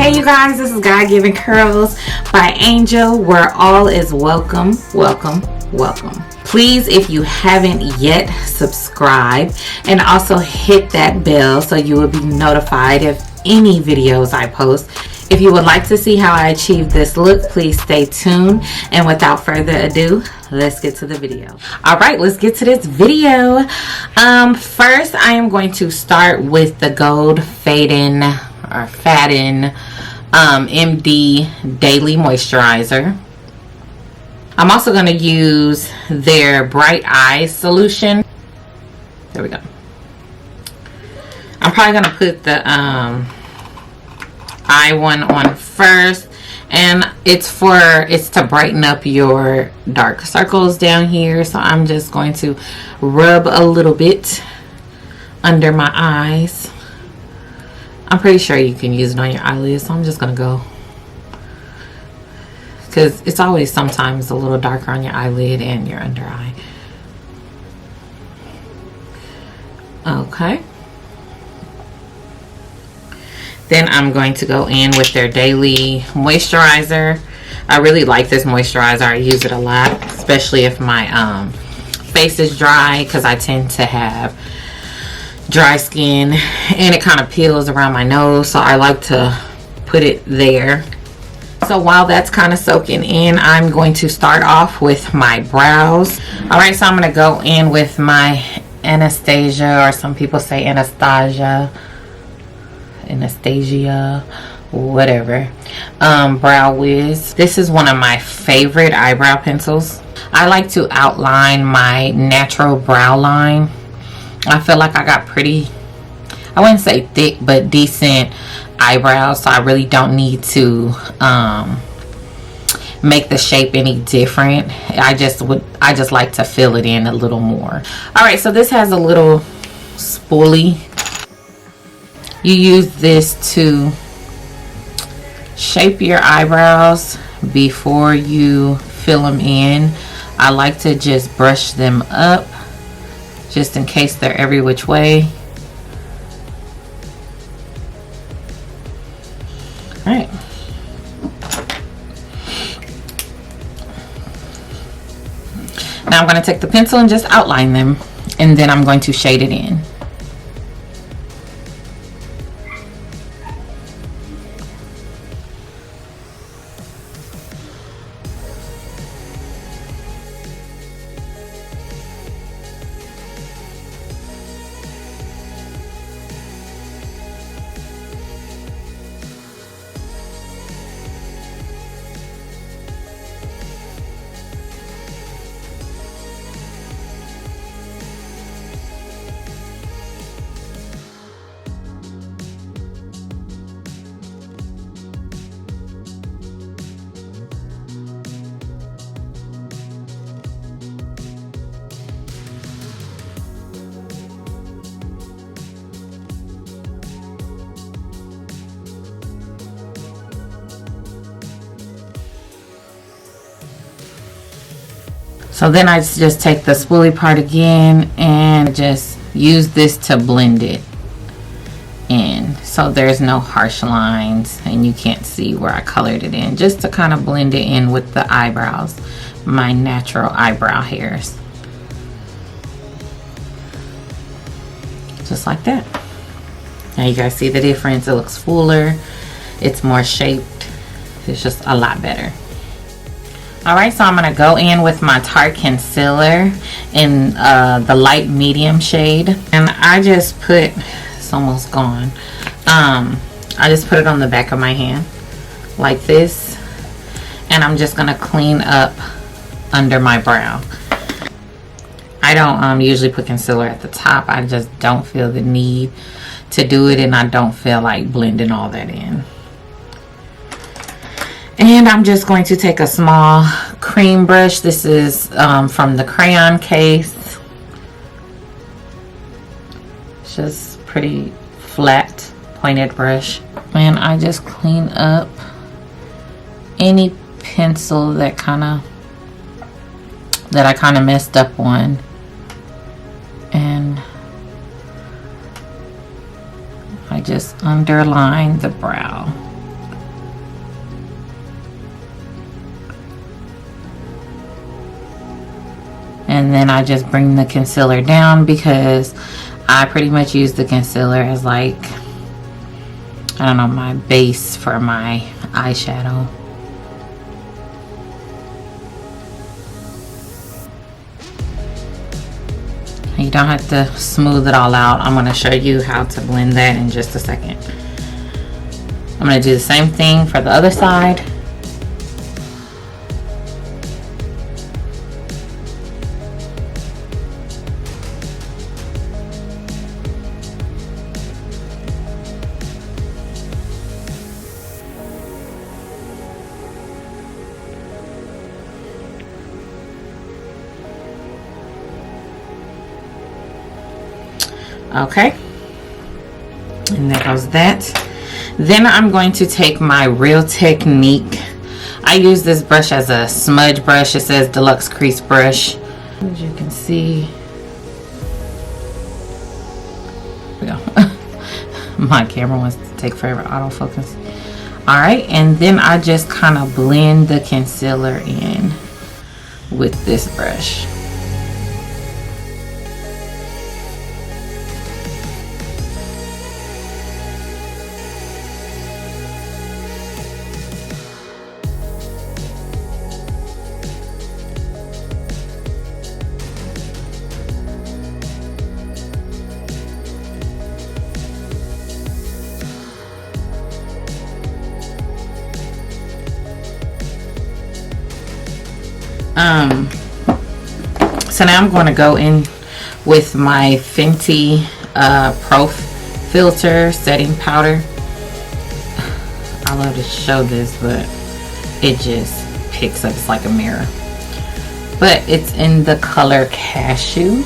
Hey you guys, this is God-Given Curls by Angel, where all is welcome, welcome, welcome. Please, if you haven't yet, subscribe and also hit that bell so you will be notified of any videos I post. If you would like to see how I achieve this look, please stay tuned. And without further ado, let's get to the video. All right, let's get to this video. First, I am going to start with the Goldfaden MD Daily Moisturizer. I'm also going to use their Bright Eyes solution. There we go. I'm probably going to put the eye one on first, and it's to brighten up your dark circles down here. So I'm just going to rub a little bit under my eyes. I'm pretty sure you can use it on your eyelids, so I'm just gonna go, because it's always sometimes a little darker on your eyelid and your under eye. Okay. Then I'm going to go in with their daily moisturizer. I really like this moisturizer. I use it a lot, especially if my face is dry, because I tend to have dry skin and it kind of peels around my nose, so I like to put it there. So while that's kind of soaking in, I'm going to start off with my brows. All right, so I'm going to go in with my Anastasia, or some people say Anastasia, whatever, Brow Wiz. This is one of my favorite eyebrow pencils. I like to outline my natural brow line. I feel like I got pretty, I wouldn't say thick, but decent eyebrows, so I really don't need to make the shape any different. I just like to fill it in a little more. All right, so this has a little spoolie. You use this to shape your eyebrows before you fill them in. I like to just brush them up, just in case they're every which way. All right. Now I'm going to take the pencil and just outline them, and then I'm going to shade it in. So then I just take the spoolie part again and just use this to blend it in, so there's no harsh lines and you can't see where I colored it in, just to kind of blend it in with the eyebrows, my natural eyebrow hairs. Just like that. Now you guys see the difference. It looks fuller, it's more shaped, it's just a lot better. Alright, so I'm going to go in with my Tarte Concealer in the light medium shade. And I just put, it's almost gone, I just put it on the back of my hand like this. And I'm just going to clean up under my brow. I don't usually put concealer at the top. I just don't feel the need to do it, and I don't feel like blending all that in. And I'm just going to take a small cream brush. This is from the Crayon case. It's just pretty flat, pointed brush. And I just clean up any pencil that I kind of messed up on. And I just underline the brow. and then I just bring the concealer down because I pretty much use the concealer as like, I don't know, my base for my eyeshadow. You don't have to smooth it all out. I'm going to show you how to blend that in just a second. I'm going to do the same thing for the other side. Okay, and there goes that. Then I'm going to take my Real Technique. I use this brush as a smudge brush. It says Deluxe Crease Brush. As you can see, here we go. My camera wants to take forever autofocus. All right, and then I just kind of blend the concealer in with this brush. So now I'm going to go in with my Fenty Pro Filt'r setting powder. I love to show this, but it just picks up. It's like a mirror, but it's in the color Cashew.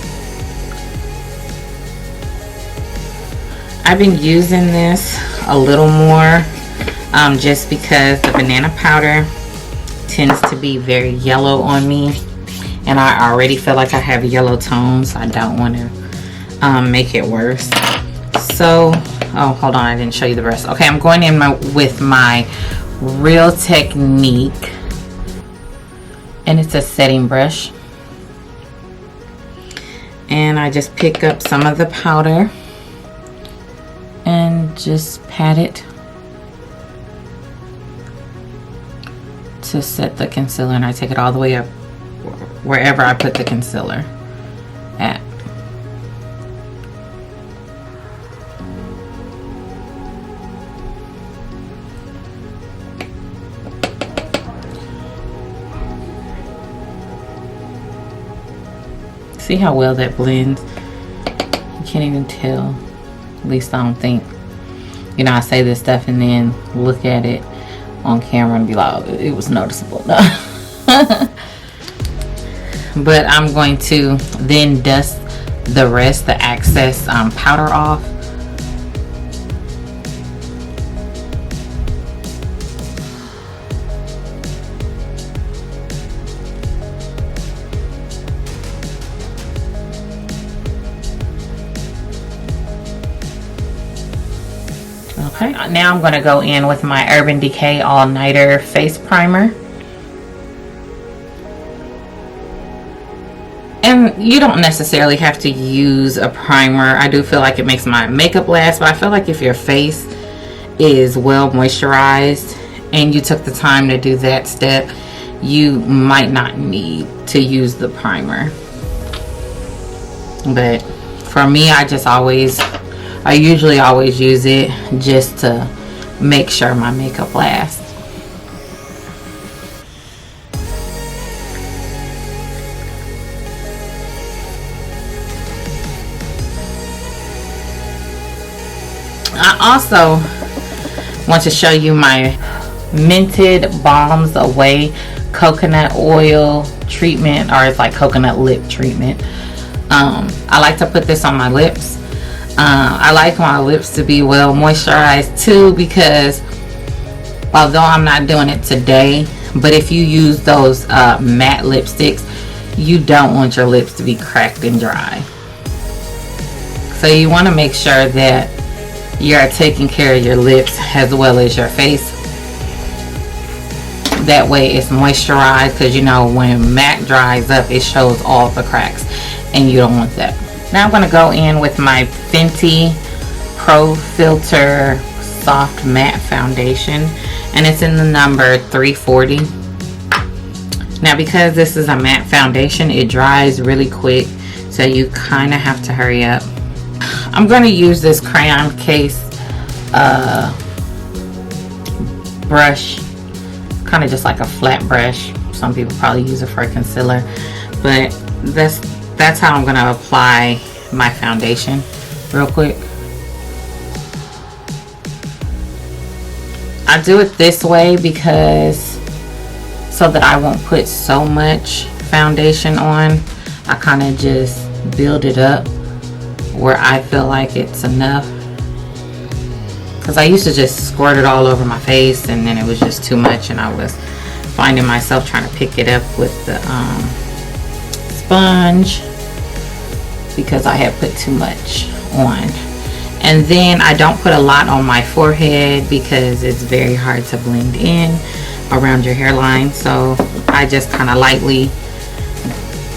I've been using this a little more just because the banana powder tends to be very yellow on me, and I already feel like I have yellow tones. I don't want to make it worse. So, oh, hold on, I didn't show you the rest. Okay, I'm going in with my Real Technique, and it's a setting brush, and I just pick up some of the powder and just pat it to set the concealer, and I take it all the way up wherever I put the concealer at. See how well that blends? You can't even tell. At least I don't think. You know, I say this stuff and then look at it on camera and be like, oh, it was noticeable. But I'm going to then dust the rest, the excess powder off. Okay, now I'm going to go in with my Urban Decay All Nighter Face Primer. And you don't necessarily have to use a primer. I do feel like it makes my makeup last, but I feel like if your face is well moisturized and you took the time to do that step, you might not need to use the primer. But for me, I usually always use it just to make sure my makeup lasts. I also want to show you my Mented Balms Away coconut oil treatment, or it's like coconut lip treatment. I like to put this on my lips. I like my lips to be well moisturized too, because although I'm not doing it today, but if you use those matte lipsticks, you don't want your lips to be cracked and dry. So you want to make sure that you are taking care of your lips as well as your face. that way it's moisturized, because you know when MAC dries up it shows all the cracks and you don't want that. Now I'm going to go in with my Fenty Pro Filt'r Soft Matte Foundation, and it's in the number 340. Now because this is a matte foundation, it dries really quick, so you kind of have to hurry up. I'm going to use this Crayon case brush, kind of just like a flat brush. Some people probably use it for a concealer, but that's how I'm going to apply my foundation real quick. I do it this way because so that I won't put so much foundation on. I kind of just build it up where I feel like it's enough, because I used to just squirt it all over my face and then it was just too much, and I was finding myself trying to pick it up with the sponge because I had put too much on. And then I don't put a lot on my forehead because it's very hard to blend in around your hairline, so I just kind of lightly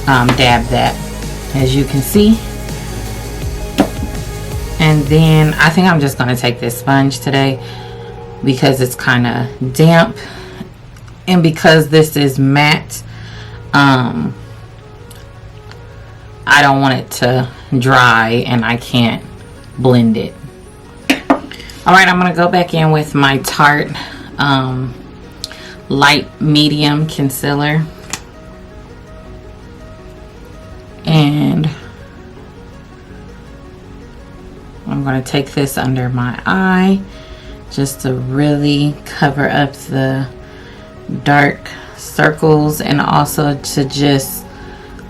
dab that, as you can see. And then I think I'm just going to take this sponge today because it's kind of damp, and because this is matte, I don't want it to dry and I can't blend it. Alright, I'm going to go back in with my Tarte light medium concealer, and I'm going to take this under my eye just to really cover up the dark circles, and also to just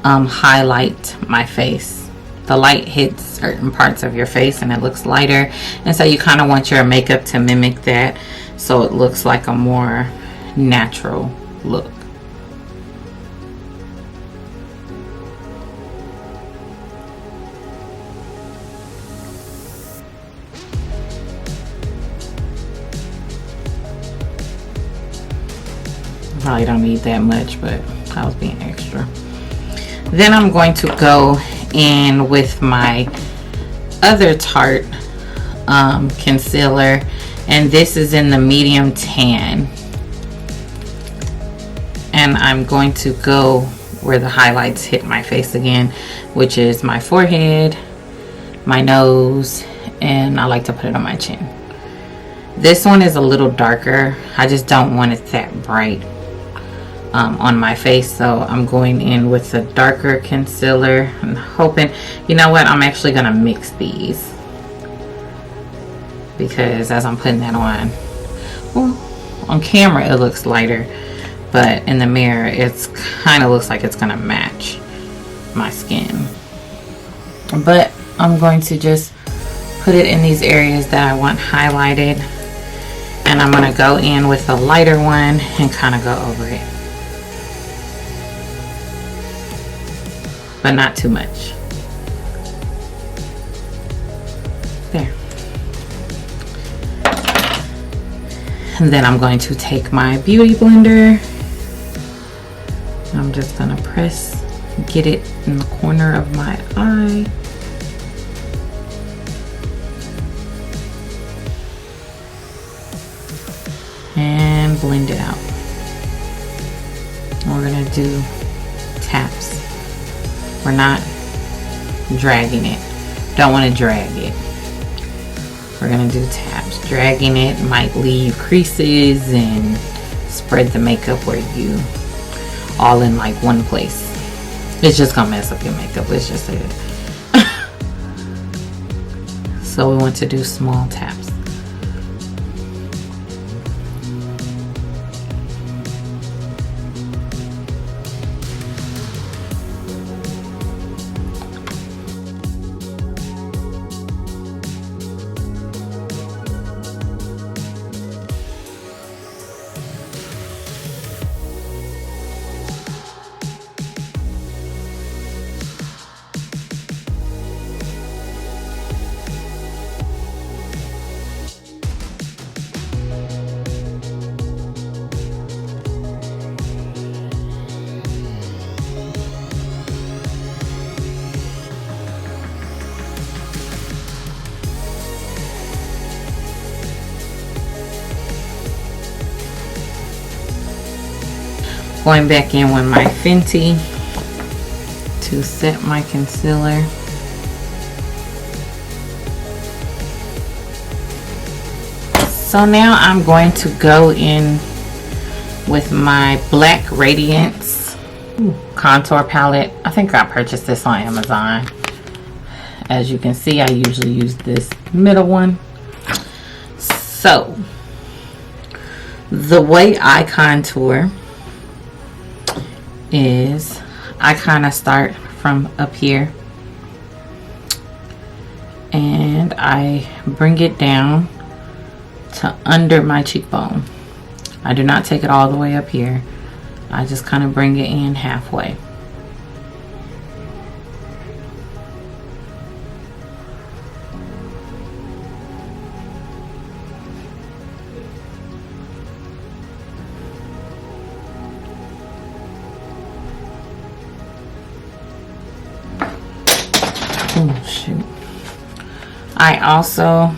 highlight my face. The light hits certain parts of your face and it looks lighter, and so you kind of want your makeup to mimic that, so it looks like a more natural look. Probably don't need that much, but I was being extra. Then I'm going to go in with my other Tarte concealer, and this is in the medium tan, and I'm going to go where the highlights hit my face again, which is my forehead, my nose, and I like to put it on my chin. This one is a little darker. I just don't want it that bright on my face, so I'm going in with a darker concealer and hoping, you know what, I'm actually gonna mix these, because as I'm putting that on, well, on camera it looks lighter, but in the mirror it's kind of looks like it's gonna match my skin. But I'm going to just put it in these areas that I want highlighted, and I'm gonna go in with a lighter one and kind of go over it, but not too much. There. And then I'm going to take my beauty blender. I'm just gonna get it in the corner of my eye. And blend it out. We're gonna do taps. We're not dragging it. Don't want to drag it. We're gonna do taps. Dragging it might leave creases and spread the makeup where you all in like one place. It's just gonna mess up your makeup. Let's just say that. So we want to do small taps. Going back in with my Fenty to set my concealer. So now I'm going to go in with my black Radiance contour palette. I think I purchased this on Amazon. As you can see, I usually use this middle one. So the way I contour is I kind of start from up here and I bring it down to under my cheekbone. I do not take it all the way up here. I just kind of bring it in halfway. Oh shoot. I also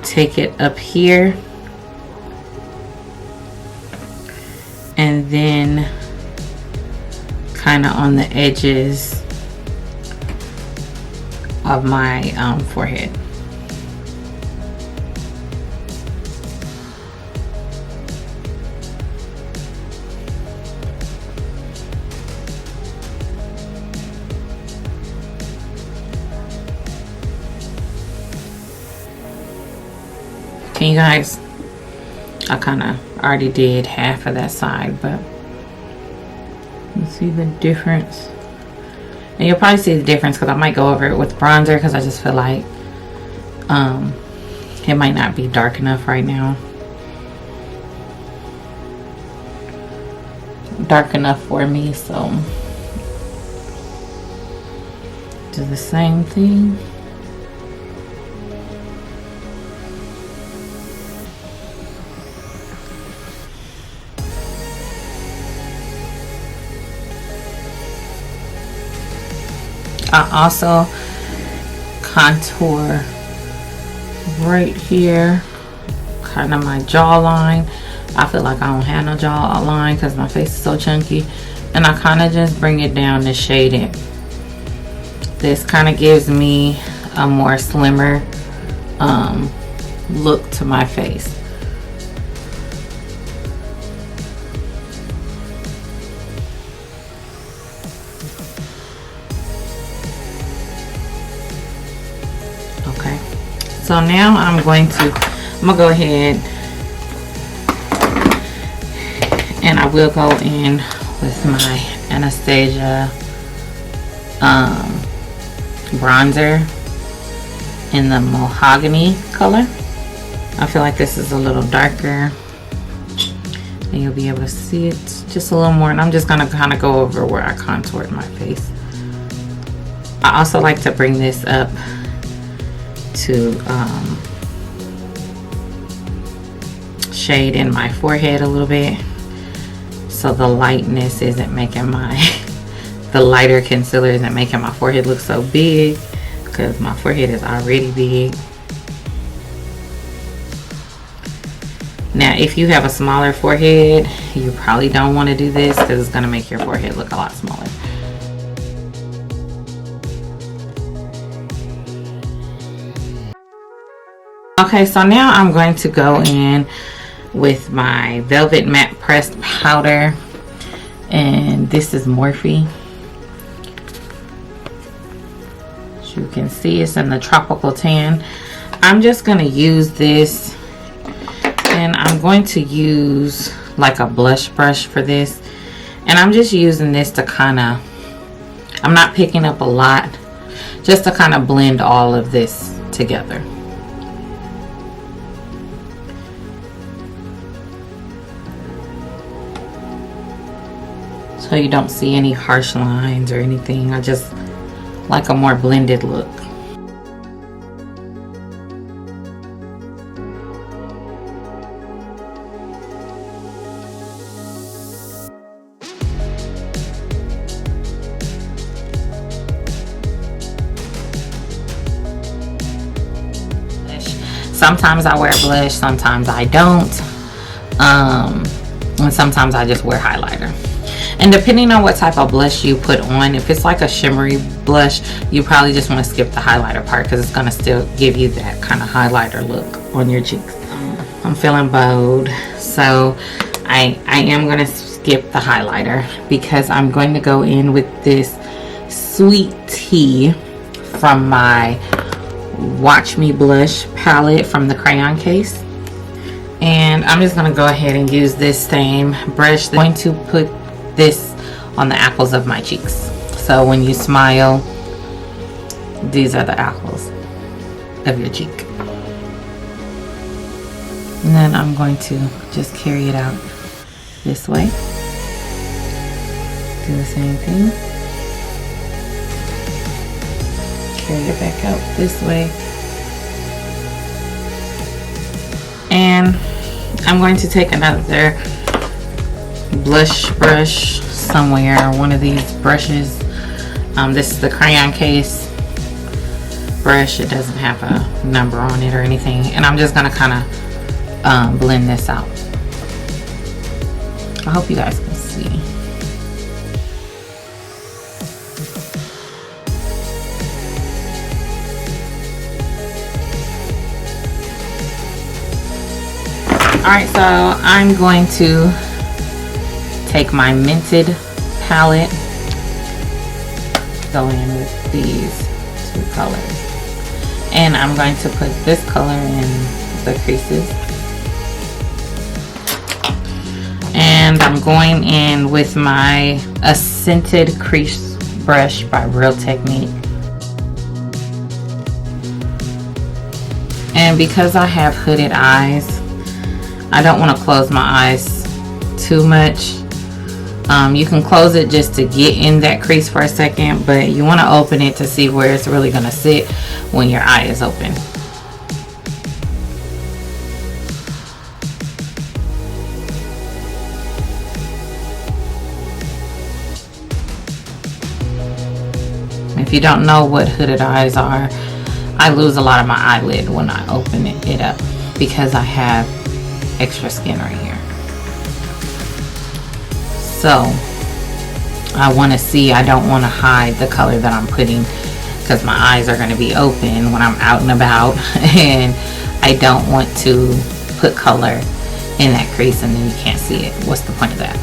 take it up here and then kind of on the edges of my forehead. Okay, you guys, I kind of already did half of that side, but you see the difference. And you'll probably see the difference because I might go over it with bronzer because I just feel like it might not be dark enough right now. Dark enough for me, so do the same thing. I also contour right here, kind of my jawline. I feel like I don't have no jawline because my face is so chunky, and I kind of just bring it down to shade it. This kind of gives me a more slimmer look to my face. Okay, so now I'm gonna go ahead and I will go in with my Anastasia bronzer in the mahogany color. I feel like this is a little darker and you'll be able to see it just a little more, and I'm just gonna kind of go over where I contoured my face. I also like to bring this up to shade in my forehead a little bit, so the lightness isn't making the lighter concealer isn't making my forehead look so big, because my forehead is already big. Now if you have a smaller forehead, you probably don't want to do this because it's going to make your forehead look a lot smaller. Okay, so now I'm going to go in with my Velvet Matte Pressed powder, and this is Morphe. As you can see, it's in the Tropical Tan. I'm just going to use this, and I'm going to use like a blush brush for this, and I'm just using this to kind of, I'm not picking up a lot, just to kind of blend all of this together. So you don't see any harsh lines or anything. I just like a more blended look. Sometimes I wear blush, sometimes I don't. And sometimes I just wear highlighter. And depending on what type of blush you put on, if it's like a shimmery blush, you probably just want to skip the highlighter part because it's going to still give you that kind of highlighter look on your cheeks. I'm feeling bold, so I am going to skip the highlighter because I'm going to go in with this Sweet Tea from my Watch Me Blush palette from the Crayon case. And I'm just going to go ahead and use this same brush. I'm going to put this on the apples of my cheeks. So when you smile, these are the apples of your cheek. And then I'm going to just carry it out this way. Do the same thing. Carry it back out this way. And I'm going to take another blush brush somewhere, one of these brushes. This is the Crayon case brush. It doesn't have a number on it or anything. And I'm just going to kind of blend this out. I hope you guys can see. Alright, so I'm going to take my Mented palette, go in with these two colors, and I'm going to put this color in the creases, and I'm going in with my Scented Crease Brush by Real Technique. And because I have hooded eyes, I don't want to close my eyes too much. You can close it just to get in that crease for a second, but you want to open it to see where it's really going to sit when your eye is open. If you don't know what hooded eyes are, I lose a lot of my eyelid when I open it up because I have extra skin right here. So I want to see, I don't want to hide the color that I'm putting because my eyes are going to be open when I'm out and about, and I don't want to put color in that crease and then you can't see it. What's the point of that?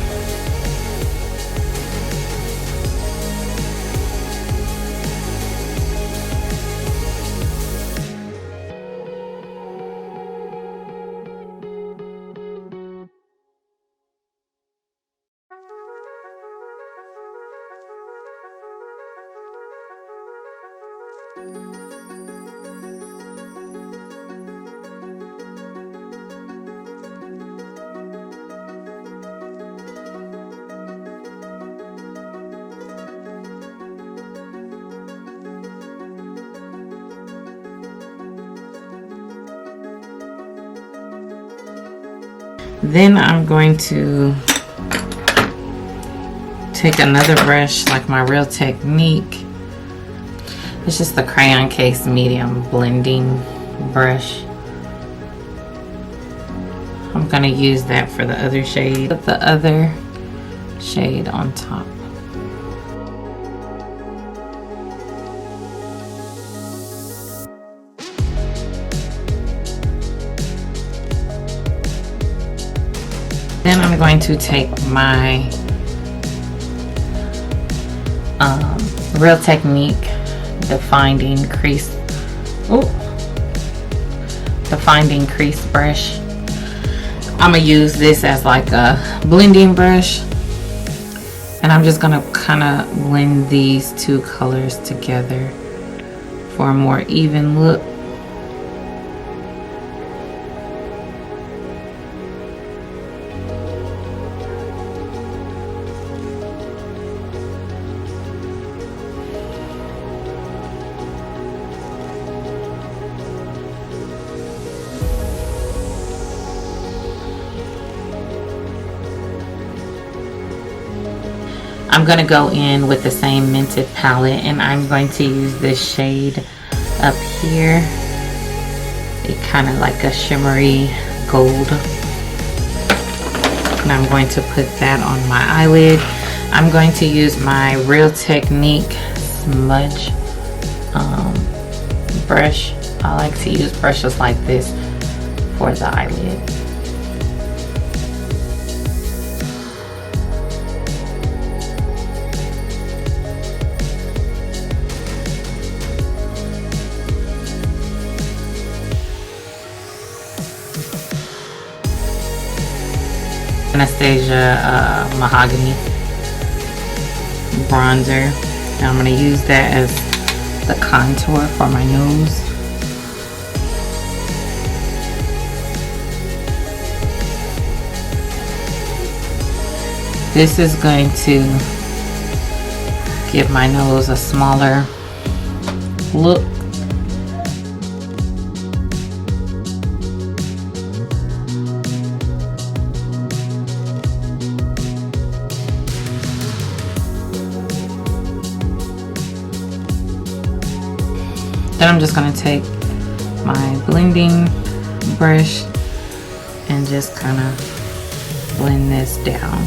Then I'm going to take another brush like my Real Technique. It's just the Crayon case medium blending brush. I'm going to use that for the other shade. Put the other shade on top. Then I'm going to take my Real Technique defining crease brush. I'm gonna use this as like a blending brush, and I'm just gonna kind of blend these two colors together for a more even look. I'm going to go in with the same Mented palette, and I'm going to use this shade up here. It kind of like a shimmery gold. and I'm going to put that on my eyelid. I'm going to use my Real Technique smudge brush. I like to use brushes like this for the eyelid. Anastasia Mahogany bronzer. And I'm going to use that as the contour for my nose. This is going to give my nose a smaller look. Then I'm just going to take my blending brush and just kind of blend this down.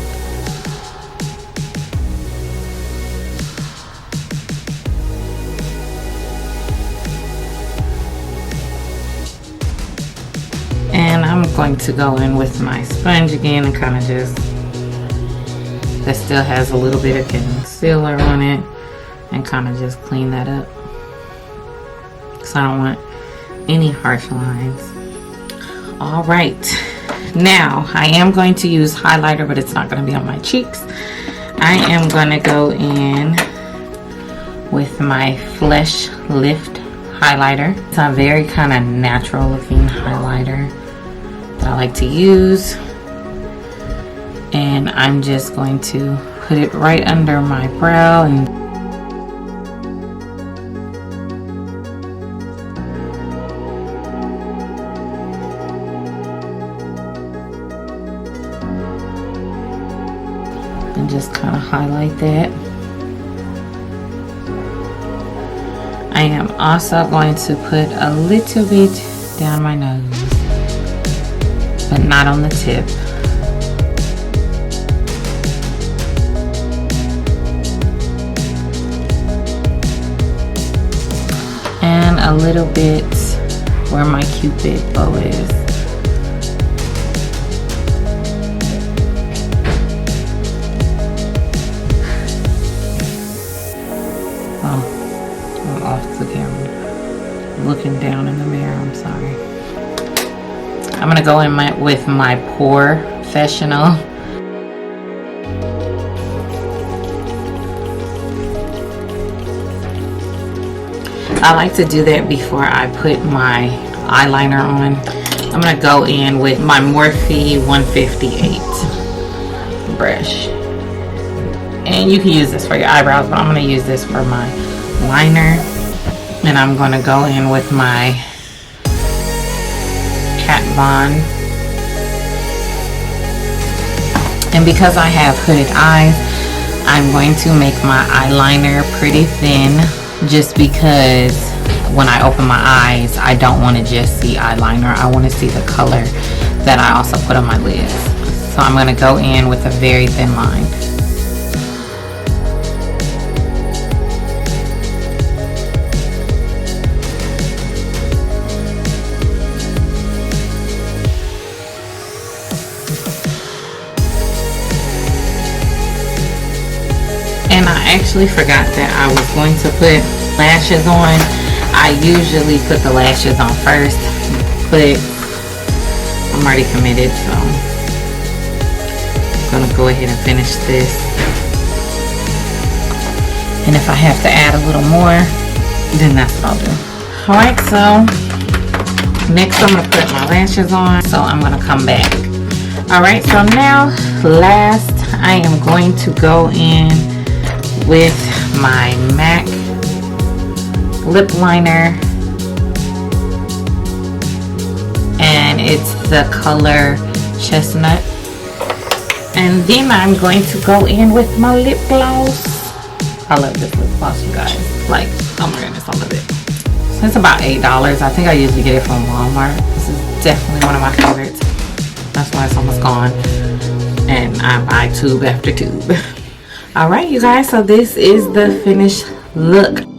And I'm going to go in with my sponge again and kind of just, that still has a little bit of concealer on it, and kind of just clean that up. So I don't want any harsh lines. All right, now I am going to use highlighter, but it's not going to be on my cheeks. I am going to go in with my Flesh Lift highlighter. It's a very kind of natural looking highlighter that I like to use, and I'm just going to put it right under my brow and just kind of highlight that. I am also going to put a little bit down my nose, but not on the tip. And a little bit where my Cupid bow is. Looking down in the mirror, I'm sorry. I'm gonna go in with my Professional. I like to do that before I put my eyeliner on. I'm gonna go in with my Morphe 158 brush. And you can use this for your eyebrows, but I'm gonna use this for my liner. And I'm going to go in with my Kat Von. And because I have hooded eyes, I'm going to make my eyeliner pretty thin, just because when I open my eyes, I don't want to just see eyeliner. I want to see the color that I also put on my lids. So I'm going to go in with a very thin line. And I actually forgot that I was going to put lashes on. I usually put the lashes on first, but I'm already committed, so I'm gonna go ahead and finish this. And if I have to add a little more, then that's what I'll do. Alright, so next I'm gonna put my lashes on, so I'm gonna come back. Alright, so now last I am going to go in with my MAC lip liner, and it's the color Chestnut. And then I'm going to go in with my lip gloss. I love this lip gloss, you guys. Like, oh my goodness, I love it. So it's about $8. I think I usually get it from Walmart. This is definitely one of my favorites. That's why it's almost gone. and I buy tube after tube. Alright, you guys, so this is the finished look.